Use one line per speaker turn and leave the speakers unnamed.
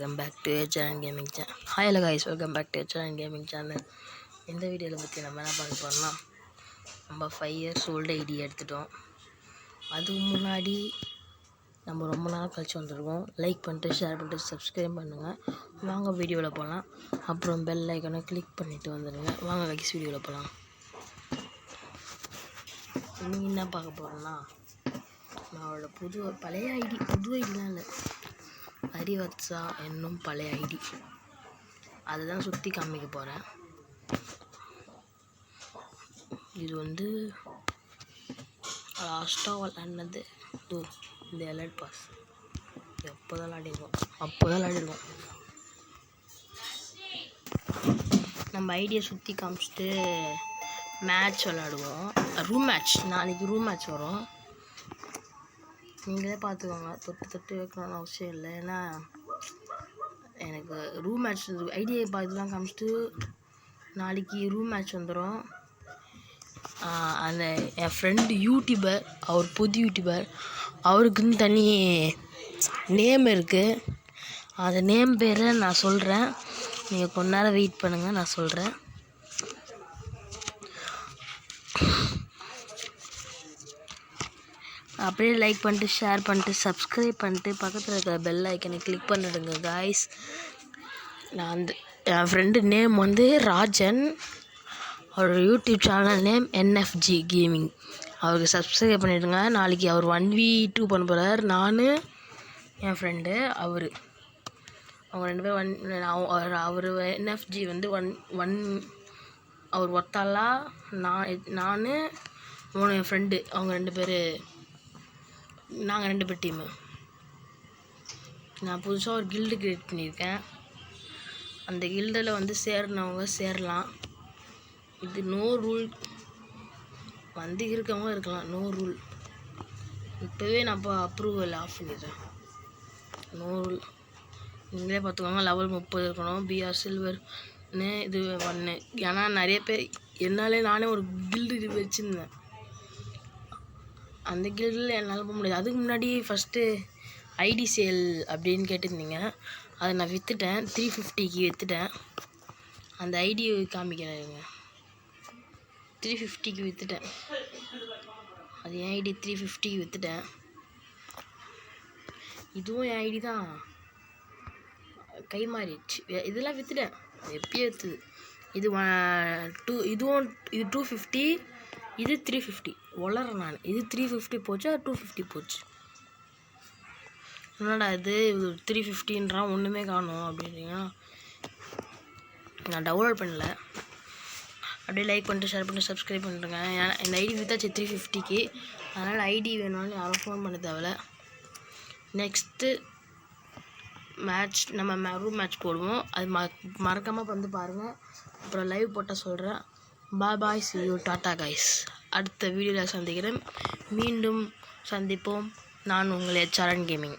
Welcome back to Charan gaming channel. Hello guys, welcome back to Charan gaming channel. இந்த வீடியோவில் பற்றி நம்ம என்ன பார்க்க போகிறோம்னா, நம்ம 5 years ஓல்டு ஐடி எடுத்துட்டோம். அதுக்கு முன்னாடி நம்ம ரொம்ப நாள் கழிச்சு வந்திருக்கோம். லைக் பண்ணிட்டு, ஷேர் பண்ணிட்டு, சப்ஸ்கிரைப் பண்ணுங்கள். வாங்க வீடியோவில் போகலாம். அப்புறம் பெல் ஐக்கனை கிளிக் பண்ணிவிட்டு வந்துடுங்க. வாங்க கைஸ் வீடியோவில் போகலாம். இன்னும் என்ன பார்க்க போகிறோம்னா, நம்மளோட பழைய ஐடிலாம் இல்லை, அறிவத்சா என்னும் பழைய ஐடி. அதுதான் சுற்றி காமிக்க போகிறேன். இது வந்து லாஸ்ட்டாக விளாட்னது இந்த எலைட் பாஸ். அப்போதான் விளாடிருக்கோம். நம்ம ஐடியை சுற்றி காமிச்சிட்டு மேட்ச் விளாடுவோம். ரூம் மேட்ச், நாளைக்கு ரூம் மேட்ச் வரும். நீங்களே பார்த்துக்கோங்க, தொட்டு வைக்கணும்னு அவசியம் இல்லை. ஏன்னா எனக்கு ரூம் மேட்ச் ஐடியை பார்த்துலாம் காமிச்சிட்டு நாளைக்கு ரூம் மேட்ச் வந்துடும். அந்த என் ஃப்ரெண்டு யூடியூபர், அவர் புது யூடியூபர், அவருக்குன்னு தனி நேம் இருக்குது. அந்த நேம் பேரை நான் சொல்கிறேன். நீங்கள் கொஞ்ச நேரம் வெயிட் பண்ணுங்கள், நான் சொல்கிறேன். அப்படியே லைக் பண்ணிட்டு, ஷேர் பண்ணிட்டு, சப்ஸ்கிரைப் பண்ணிட்டு, பக்கத்தில் இருக்கிற பெல் ஐக்கனை கிளிக் பண்ணிடுங்க காய்ஸ். என் ஃப்ரெண்டு நேம் வந்து ராஜன். அவர் YouTube channel name NFG gaming. அவருக்கு சப்ஸ்கிரைப் பண்ணிவிடுங்க. நாளைக்கு அவர் 1v2 பண்ண போகிறார். நான், என் ஃப்ரெண்டு, அவங்க ரெண்டு பேர் அவர் NFG வந்து அவர் ஒத்தாலா, நான் என் ஃப்ரெண்டு, அவங்க 2 பேர், நாங்கள் 2 பேர் டீமு. நான் புதுசாக ஒரு கில்டு கிரியேட் பண்ணியிருக்கேன். அந்த கில்டில் வந்து சேரனவங்க சேரலாம். இது நோ ரூல், வந்து இருக்கவங்க இருக்கலாம், நோ ரூல். இப்போவே நான் அப்ரூவல் ஆஃப் பண்ணிடுறேன். நோ ரூல், நீங்களே பார்த்துக்கோங்க. லெவல் 30 இருக்கணும். BR சில்வர்னு இது 1. ஏன்னா நிறைய பேர் நானே ஒரு கில்டு வச்சுருந்தேன். அந்த கில்டில் என்னால் போக முடியாது. அதுக்கு முன்னாடி ஃபஸ்ட்டு ஐடி சேல் அப்படின்னு கேட்டிருந்தீங்க. அதை நான் விற்றுட்டேன், 350க்கு விற்றுட்டேன். அந்த ஐடியை காமிக்கிறேங்க, 350க்கு விற்றுட்டேன். அது என் ஐடி, 350க்கு விற்றுட்டேன். இதுவும் என் ஐடி தான், கை மாறிடுச்சு. இதெல்லாம் விற்றுட்டேன், எப்பயே விற்றுது. இது 250, இது 350. வளர்றேன் நான். இது 350 போச்சு, 250 போச்சு. என்னடா இது 350ன்றான், ஒன்றுமே காணும் அப்படின்னா, நான் டவுன்லோட் பண்ணல. அப்படியே லைக் பண்ணிட்டு, ஷேர் பண்ணிட்டு, சப்ஸ்கிரைப் பண்ணுறேங்க. ஏன்னா இந்த ஐடி வித்தாச்சு 350க்கு. அதனால் ஐடி வேணும்னு யாரும் ஃபோன் பண்ண தேவையில்ல. நெக்ஸ்ட்டு மேட்ச், நம்ம ரூம் மேட்ச் போடுவோம். அது மறக்காமல் வந்து பாருங்கள். அப்புறம் லைவ் போட்டால் சொல்கிறேன். பாய், see you, டாட்டா கைஸ். அடுத்த வீடியோவில் சந்திக்கிறேன். மீண்டும் சந்திப்போம். நான் உங்கள் சரண் கேமிங்.